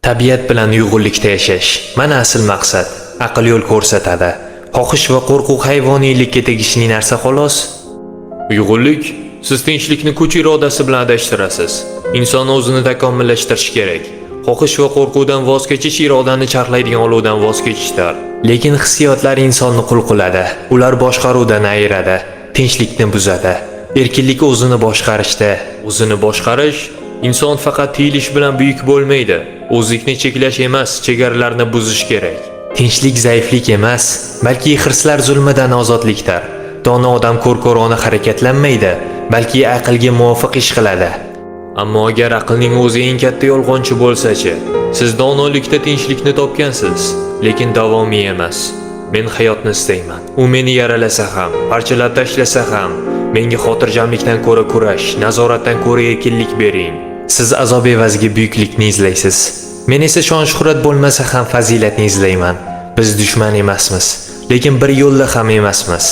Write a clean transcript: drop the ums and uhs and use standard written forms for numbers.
Tabiat bilan uyg'unlikda yashash mana asl maqsad. Aql yo'l ko'rsatadi. Xohish va qo'rquv hayvoniylikka tegishli narsa xolos. Uyg'unlik siz tinchlikni kuch irodasi bilan adashtirasiz. Inson o'zini takomillashtirish kerak. Xohish va qo'rquvdan voz kechish irodani charxlaydigan olovdan voz kechishdir. Lekin hissiyotlar insonni qul qiladi. Ular boshqaruvdan ayiradi, tinchlikni buzadi. Erkinlik o'zini boshqarishda. O'zini boshqarish inson faqat tiyilish bilan buyuk bo'lmaydi. O'zlikni cheklash emas, chegaralarni buzish kerak. Tinchlik zaiflik emas, balki hirslar zulmidan ozodlikdir. Dono odam ko'r-ko'rona harakatlanmaydi, balki aqlga muvofiq ish qiladi. Ammo agar aqlning o'zi eng katta yolg'onchi bo'lsa-chi, siz donolikda tinchlikni topgansiz, lekin davomiy emas. Men hayotni istayman. U meni yaralasa ham, parchalab tashlasa ham, menga xotirjamlikdan ko'ra kurash, nazoratdan ko'ra erkinlik bering. Siz azob evaziga buyuklikni izlaysiz. Men esa shon-shuhrat bo'lmasa ham fazilatni izlayman. Biz dushman emasmiz, lekin bir yo'lda ham emasmiz.